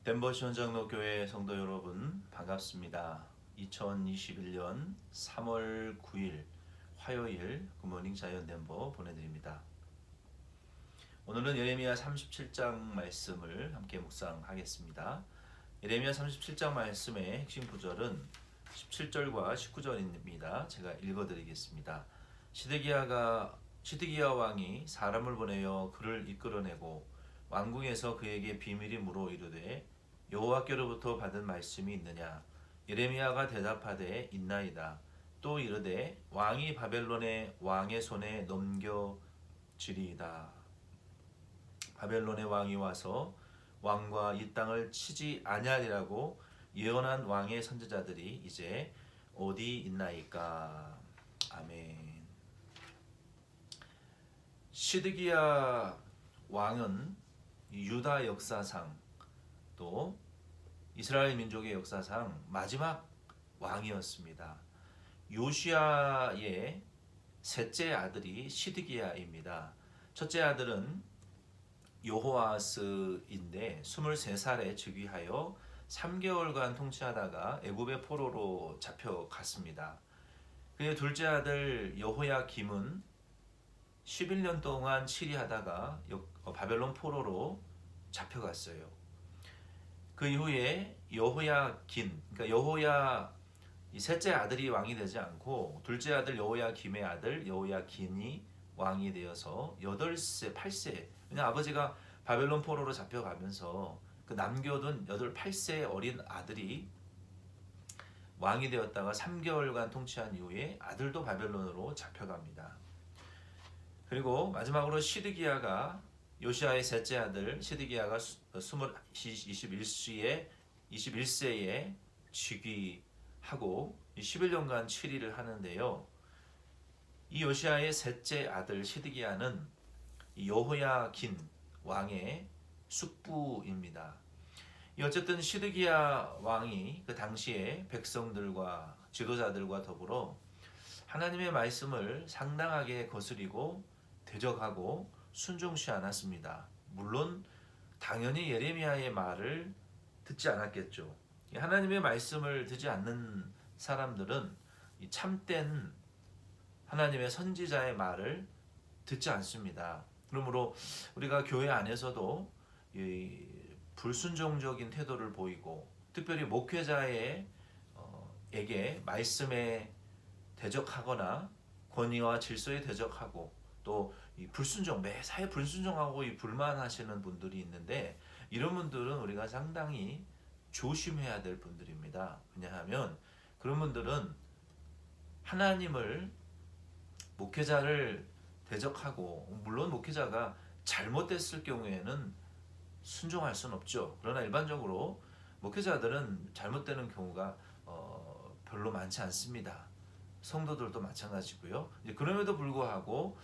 덴버 시원장로교회 성도 여러분 반갑습니다. 2021년 3월 9일 화요일 굿모닝 자연 덴버 보내드립니다. 오늘은 예레미야 37장 말씀을 함께 묵상하겠습니다. 예레미야 37장 말씀의 핵심 구절은 17절과 19절입니다. 제가 읽어드리겠습니다. 시드기야 왕이 사람을 보내어 그를 이끌어내고 왕궁에서 그에게 비밀이 물어 이르되 여호와께로부터 받은 말씀이 있느냐? 예레미야가 대답하되 있나이다. 또 이르되 왕이 바벨론의 왕의 손에 넘겨지리이다. 바벨론의 왕이 와서 왕과 이 땅을 치지 아니하리라고 예언한 왕의 선지자들이 이제 어디 있나이까? 아멘. 시드기야 왕은 유다 역사상 또 이스라엘 민족의 역사상 마지막 왕이었습니다. 요시야의 셋째 아들이 시드기야입니다. 첫째 아들은 여호아스인데 23살에 즉위하여 3개월간 통치하다가 애굽의 포로로 잡혀갔습니다. 그의 둘째 아들 여호야김은 11년 동안 치리하다가 바벨론 포로로 잡혀갔어요. 그 이후에 여호야긴, 그러니까 여호야 이 셋째 아들이 왕이 되지 않고 둘째 아들 여호야김의 아들 여호야긴이 왕이 되어서 8세, 8세. 그냥 아버지가 바벨론 포로로 잡혀가면서 그 남겨둔 8세 어린 아들이 왕이 되었다가 3개월간 통치한 이후에 아들도 바벨론으로 잡혀갑니다. 그리고 마지막으로 시드기야가 요시아의 셋째 아들 시드기야가 21세에 즉위하고 11년간 치리를 하는데요. 이 요시아의 셋째 아들 시드기야는 여호야긴 왕의 숙부입니다. 어쨌든 시드기야 왕이 그 당시에 백성들과 지도자들과 더불어 하나님의 말씀을 상당하게 거스리고 대적하고 순종치 않았습니다. 물론 당연히 예레미야의 말을 듣지 않았겠죠. 하나님의 말씀을 듣지 않는 사람들은 참된 하나님의 선지자의 말을 듣지 않습니다. 그러므로 우리가 교회 안에서도 불순종적인 태도를 보이고 특별히 목회자에게 말씀에 대적하거나 권위와 질서에 대적하고 또 이 불순종, 매사에 불순종하고 이 불만하시는 분들이 있는데 이런 분들은 우리가 상당히 조심해야 될 분들입니다. 왜냐하면 그런 분들은 하나님을 목회자를 대적하고 물론 목회자가 잘못됐을 경우에는 순종할 수는 없죠. 그러나 일반적으로 목회자들은 잘못되는 경우가 별로 많지 않습니다. 성도들도 마찬가지고요. 그럼에도 불구하고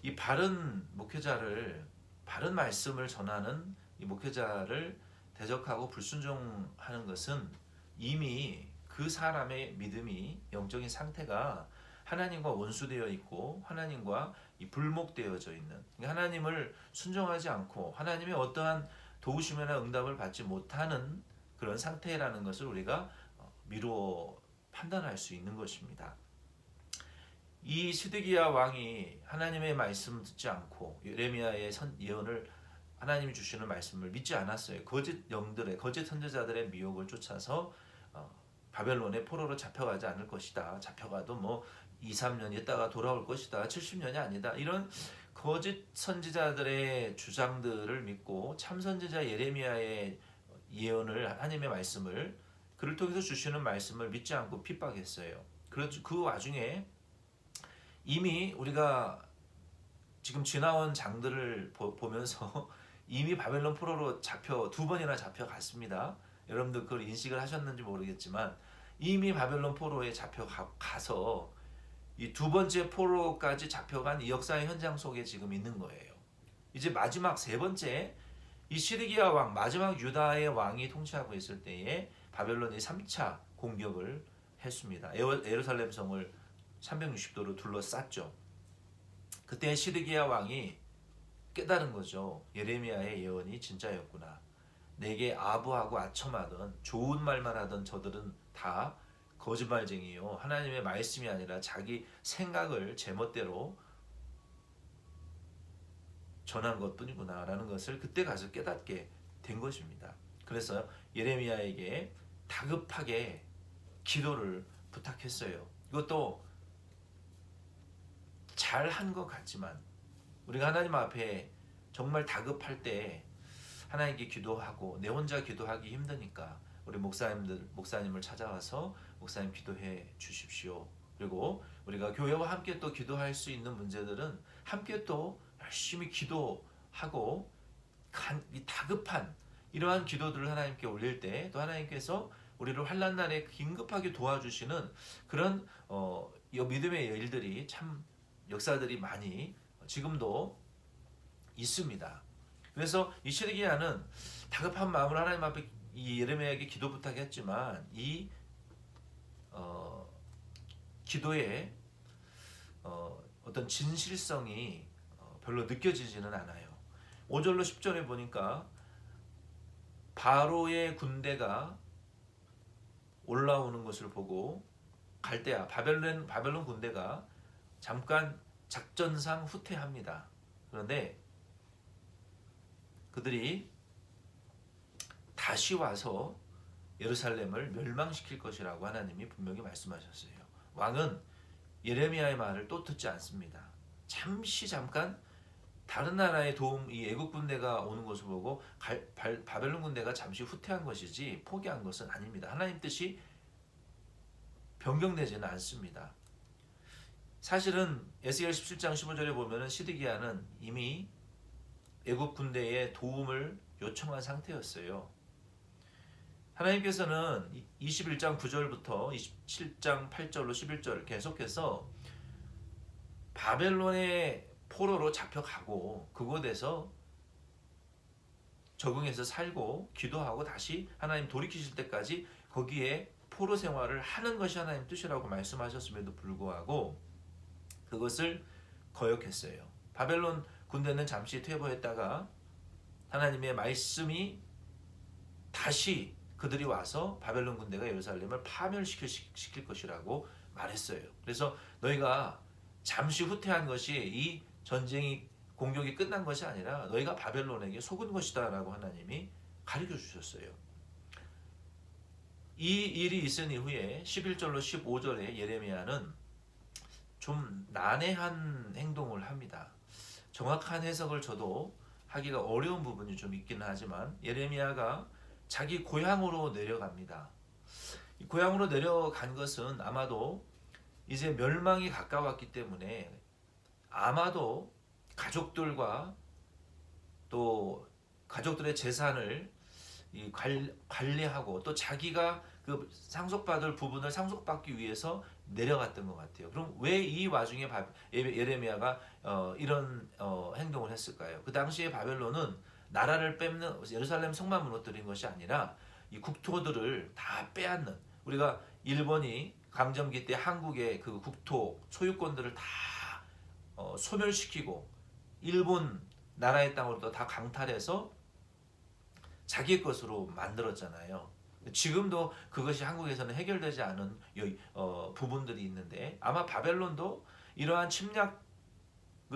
이 바른 목회자를 바른 말씀을 전하는 이 목회자를 대적하고 불순종하는 것은 이미 그 사람의 믿음이 영적인 상태가 하나님과 원수되어 있고 하나님과 불목되어져 있는 하나님을 순종하지 않고 하나님의 어떠한 도우심이나 응답을 받지 못하는 그런 상태라는 것을 우리가 미루어 판단할 수 있는 것입니다. 이 시드기야 왕이 하나님의 말씀 듣지 않고 예레미야의 예언을 하나님이 주시는 말씀을 믿지 않았어요. 거짓 영들의 거짓 선지자들의 미혹을 쫓아서 바벨론의 포로로 잡혀가지 않을 것이다. 잡혀가도 2, 3년 있다가 돌아올 것이다. 70년이 아니다. 이런 거짓 선지자들의 주장들을 믿고 참 선지자 예레미야의 예언을 하나님의 말씀을 그를 통해서 주시는 말씀을 믿지 않고 핍박했어요. 그 와중에 이미 우리가 지금 지나온 장들을 보면서 이미 바벨론 포로로 두 번이나 잡혀갔습니다. 여러분들 그걸 인식을 하셨는지 모르겠지만 이미 바벨론 포로에 잡혀가서 이 두 번째 포로까지 잡혀간 이 역사의 현장 속에 지금 있는 거예요. 이제 마지막 세 번째 이 시드기야 왕 마지막 유다의 왕이 통치하고 있을 때에 바벨론이 3차 공격을 했습니다. 예루살렘 성을 360도로 둘러쌌죠. 그때 시드기야 왕이 깨달은 거죠. 예레미야의 예언이 진짜였구나. 내게 아부하고 아첨하던 좋은 말만 하던 저들은 다 거짓말쟁이요. 하나님의 말씀이 아니라 자기 생각을 제멋대로 전한 것뿐이구나라는 것을 그때 가서 깨닫게 된 것입니다. 그래서 예레미야에게 다급하게 기도를 부탁했어요. 이것도 잘한 것 같지만 우리가 하나님 앞에 정말 다급할 때 하나님께 기도하고 내 혼자 기도하기 힘드니까 우리 목사님을 찾아와서 목사님 기도해 주십시오. 그리고 우리가 교회와 함께 또 기도할 수 있는 문제들은 함께 또 열심히 기도하고 이 다급한 이러한 기도들을 하나님께 올릴 때 또 하나님께서 우리를 환난 날에 긴급하게 도와주시는 그런 믿음의 일들이 참 역사들이 많이 지금도 있습니다. 그래서 이 시드기야는 다급한 마음으로 하나님 앞에 이 예레미야에게 기도 부탁했지만 이 기도의 어떤 진실성이 별로 느껴지지는 않아요. 5절로 10절에 보니까 바로의 군대가 올라오는 것을 보고 갈대아 바벨론 군대가 잠깐 작전상 후퇴합니다. 그런데 그들이 다시 와서 예루살렘을 멸망시킬 것이라고 하나님이 분명히 말씀하셨어요. 왕은 예레미야의 말을 또 듣지 않습니다. 잠깐 다른 나라의 도움, 이 애국 군대가 오는 것을 보고 바벨론 군대가 잠시 후퇴한 것이지 포기한 것은 아닙니다. 하나님 뜻이 변경되지는 않습니다. 사실은 에스겔 17장 15절에 보면은 시드기야는 이미 애국 군대의 도움을 요청한 상태였어요. 하나님께서는 21장 9절부터 27장 8절로 11절 계속해서 바벨론의 포로로 잡혀가고 그곳에서 적응해서 살고 기도하고 다시 하나님 돌이키실 때까지 거기에 포로 생활을 하는 것이 하나님 뜻이라고 말씀하셨음에도 불구하고 그것을 거역했어요. 바벨론 군대는 잠시 퇴보했다가 하나님의 말씀이 다시 그들이 와서 바벨론 군대가 예루살렘을 파멸시킬 것이라고 말했어요. 그래서 너희가 잠시 후퇴한 것이 이 전쟁이 공격이 끝난 것이 아니라 너희가 바벨론에게 속은 것이다 라고 하나님이 가르쳐 주셨어요. 이 일이 있은 이후에 11절로 15절에 예레미야는 좀 난해한 행동을 합니다. 정확한 해석을 저도 하기가 어려운 부분이 좀 있기는 하지만 예레미야가 자기 고향으로 내려갑니다. 이 고향으로 내려간 것은 아마도 이제 멸망이 가까웠기 때문에 아마도 가족들과 또 가족들의 재산을 관리하고 또 자기가 그 상속받을 부분을 상속받기 위해서 내려갔던 것 같아요. 그럼 왜 이 와중에 예레미야가 이런 행동을 했을까요? 그 당시에 바벨론은 나라를 뺏는 예루살렘 성만 무너뜨린 것이 아니라 이 국토들을 다 빼앗는 우리가 일본이 강점기 때 한국의 그 국토 소유권들을 다 소멸시키고 일본 나라의 땅으로 다 강탈해서 자기 것으로 만들었잖아요. 지금도 그것이 한국에서는 해결되지 않은 부분들이 있는데 아마 바벨론도 이러한 침략을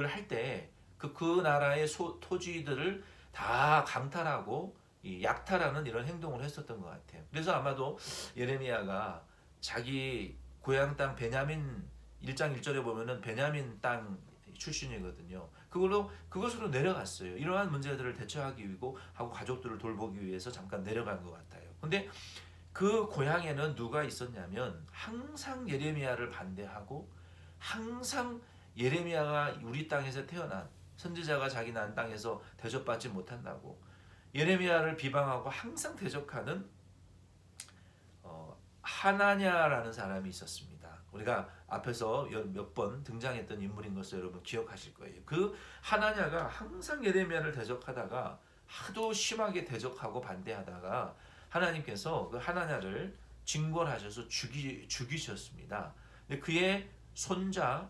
할 때 그 나라의 토지들을 다 강탈하고 약탈하는 이런 행동을 했었던 것 같아요. 그래서 아마도 예레미야가 자기 고향 땅 베냐민 1장 1절에 보면은 베냐민 땅 출신이거든요. 그것으로 내려갔어요. 이러한 문제들을 대처하기 위고 하고 가족들을 돌보기 위해서 잠깐 내려간 것 같아요. 근데 그 고향에는 누가 있었냐면 항상 예레미야를 반대하고 항상 예레미야가 우리 땅에서 태어난 선지자가 자기 난 땅에서 대접받지 못한다고 예레미야를 비방하고 항상 대적하는 하나냐라는 사람이 있었습니다. 우리가 앞에서 몇 번 등장했던 인물인 것을 여러분 기억하실 거예요. 그 하나냐가 항상 예레미야를 대적하다가 하도 심하게 대적하고 반대하다가 하나님께서 그 하나냐를 징벌하셔서 죽이셨습니다. 근데 그의 손자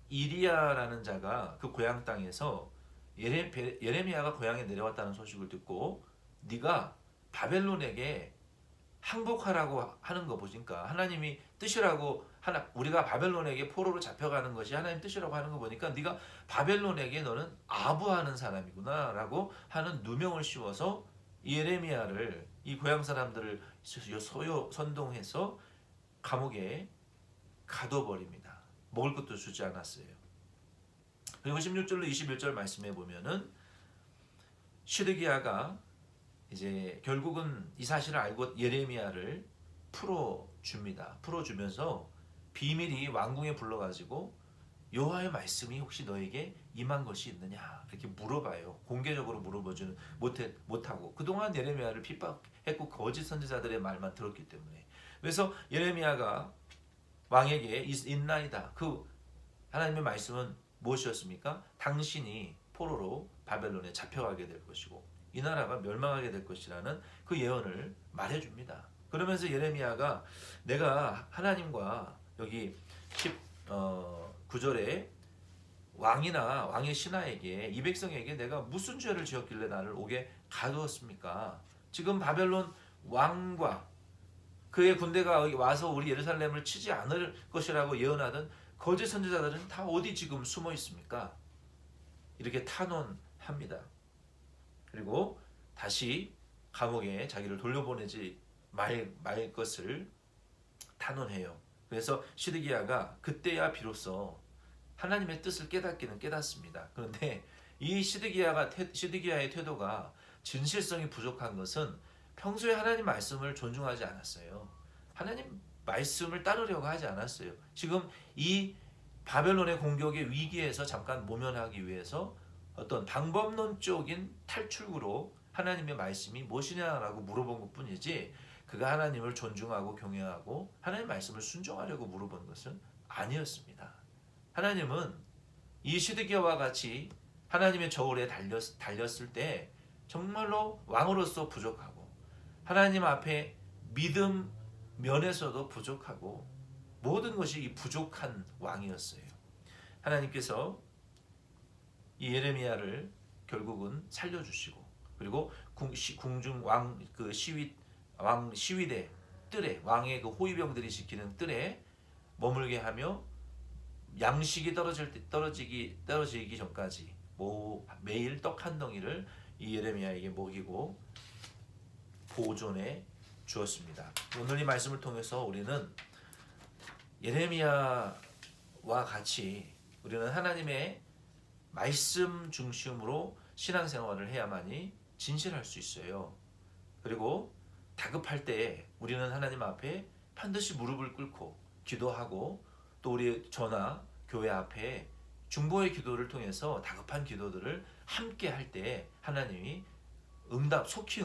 이리야라는 자가 그 고향 땅에서 예레미야가 고향에 내려왔다는 소식을 듣고 네가 바벨론에게 항복하라고 하는 거 보니까 하나님이 뜻이라고 우리가 바벨론에게 포로로 잡혀가는 것이 하나님 뜻이라고 하는 거 보니까 네가 바벨론에게 너는 아부하는 사람이구나라고 하는 누명을 씌워서 예레미야를 이 고향 사람들을 소요 선동해서 감옥에 가둬버립니다. 먹을 것도 주지 않았어요. 그리고 16절로 21절 말씀해 보면은 시드기야가 이제 결국은 이 사실을 알고 예레미야를 풀어줍니다. 풀어주면서 비밀이 왕궁에 불러가지고 여호와의 말씀이 혹시 너에게 임한 것이 있느냐 이렇게 물어봐요. 공개적으로 물어보지는 못하고 그동안 예레미야를 핍박했고 거짓 선지자들의 말만 들었기 때문에. 그래서 예레미야가 왕에게 있나이다. 그 하나님의 말씀은 무엇이었습니까? 당신이 포로로 바벨론에 잡혀가게 될 것이고 이 나라가 멸망하게 될 것이라는 그 예언을 말해줍니다. 그러면서 예레미야가 내가 하나님과 여기 9절에 왕이나 왕의 신하에게 이 백성에게 내가 무슨 죄를 지었길래 나를 오게 가두었습니까? 지금 바벨론 왕과 그의 군대가 와서 우리 예루살렘을 치지 않을 것이라고 예언하던 거짓 선지자들은 다 어디 지금 숨어 있습니까? 이렇게 탄원합니다. 그리고 다시 감옥에 자기를 돌려보내지 말 것을 탄원해요. 그래서 시드기야가 그때야 비로소 하나님의 뜻을 깨닫기는 깨닫습니다. 그런데 이 시드기야의 태도가 진실성이 부족한 것은 평소에 하나님 말씀을 존중하지 않았어요. 하나님 말씀을 따르려고 하지 않았어요. 지금 이 바벨론의 공격의 위기에서 잠깐 모면하기 위해서 어떤 방법론적인 탈출구로 하나님의 말씀이 무엇이냐라고 물어본 것뿐이지 그가 하나님을 존중하고 경외하고 하나님의 말씀을 순종하려고 물어본 것은 아니었습니다. 하나님은 이 시드기야와 같이 하나님의 저울에 달렸을 때 정말로 왕으로서 부족하고 하나님 앞에 믿음 면에서도 부족하고 모든 것이 이 부족한 왕이었어요. 하나님께서 이 예레미야를 결국은 살려주시고 그리고 궁중 왕 시위대 뜰에 왕의 그 호위병들이 지키는 뜰에 머물게 하며 양식이 떨어지기 전까지 매일 떡 한 덩이를 이 예레미야에게 먹이고 보존해 주었습니다. 오늘 이 말씀을 통해서 우리는 예레미야와 같이 우리는 하나님의 말씀 중심으로 신앙생활을 해야만이 진실할 수 있어요. 그리고 다급할 때 우리는 하나님 앞에 반드시 무릎을 꿇고 기도하고 또 우리 저나 교회 앞에 중보의 기도를 통해서 다급한 기도들을 함께 할 때 하나님이 속히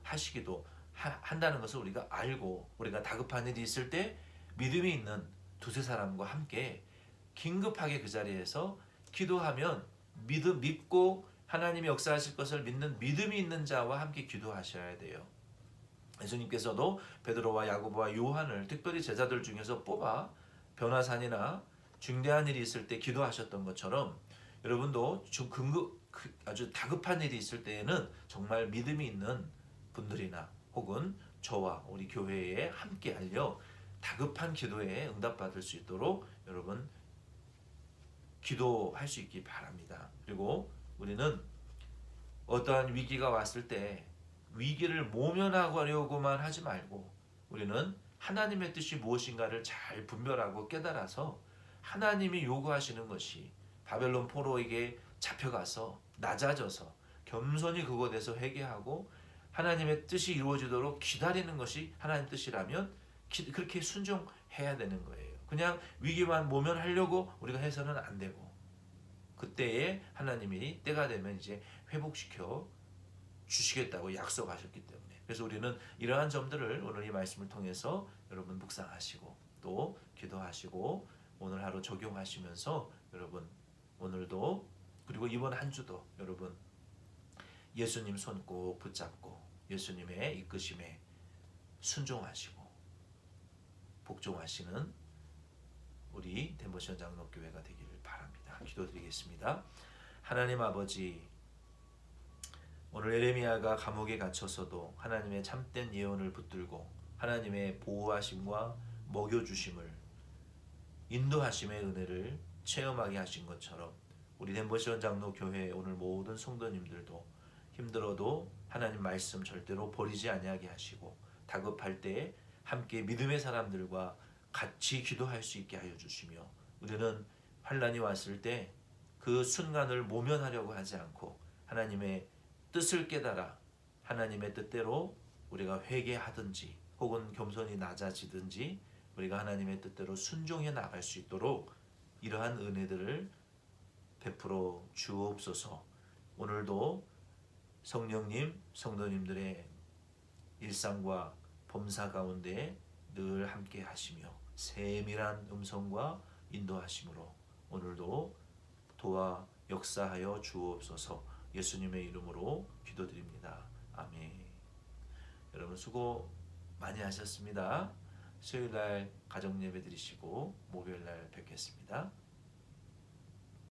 하시기도 한다는 것을 우리가 알고 우리가 다급한 일이 있을 때 믿음이 있는 두세 사람과 함께 긴급하게 그 자리에서 기도하면 믿고 하나님이 역사하실 것을 믿는 믿음이 있는 자와 함께 기도하셔야 돼요. 예수님께서도 베드로와 야고보와 요한을 특별히 제자들 중에서 뽑아 변화산이나 중대한 일이 있을 때 기도하셨던 것처럼 여러분도 아주 다급한 일이 있을 때에는 정말 믿음이 있는 분들이나 혹은 저와 우리 교회에 함께 알려 다급한 기도에 응답받을 수 있도록 여러분 기도할 수 있기 바랍니다. 그리고 우리는 어떠한 위기가 왔을 때 위기를 모면하려고만 하지 말고 우리는 하나님의 뜻이 무엇인가를 잘 분별하고 깨달아서 하나님이 요구하시는 것이 바벨론 포로에게 잡혀가서 낮아져서 겸손히 그곳에서 회개하고 하나님의 뜻이 이루어지도록 기다리는 것이 하나님 뜻이라면 그렇게 순종해야 되는 거예요. 그냥 위기만 모면하려고 우리가 해서는 안 되고 그때에 하나님이 때가 되면 이제 회복시켜 주시겠다고 약속하셨기 때문에 그래서 우리는 이러한 점들을 오늘 이 말씀을 통해서 여러분 묵상하시고 또 기도하시고 오늘 하루 적용하시면서 여러분 오늘도 그리고 이번 한 주도 여러분 예수님 손 꼭 붙잡고 예수님의 이끄심에 순종하시고 복종하시는 우리 덴버시원 장로교회가 되기를 바랍니다. 기도드리겠습니다. 하나님 아버지 오늘 예레미야가 감옥에 갇혀서도 하나님의 참된 예언을 붙들고 하나님의 보호하심과 먹여주심을 인도하심의 은혜를 체험하게 하신 것처럼 우리 덴버시원 장로교회 오늘 모든 성도님들도 힘들어도 하나님 말씀 절대로 버리지 아니하게 하시고 다급할 때 함께 믿음의 사람들과 같이 기도할 수 있게 하여 주시며 우리는 환난이 왔을 때 그 순간을 모면하려고 하지 않고 하나님의 뜻을 깨달아 하나님의 뜻대로 우리가 회개하든지 혹은 겸손히 낮아지든지 우리가 하나님의 뜻대로 순종해 나갈 수 있도록 이러한 은혜들을 베풀어 주옵소서. 오늘도 성령님, 성도님들의 일상과 범사 가운데 늘 함께 하시며 세밀한 음성과 인도하심으로 오늘도 도와 역사하여 주옵소서. 예수님의 이름으로 기도드립니다. 아멘. 여러분 수고 많이 하셨습니다. 수요일날 가정예배 드리시고 목요일날 뵙겠습니다.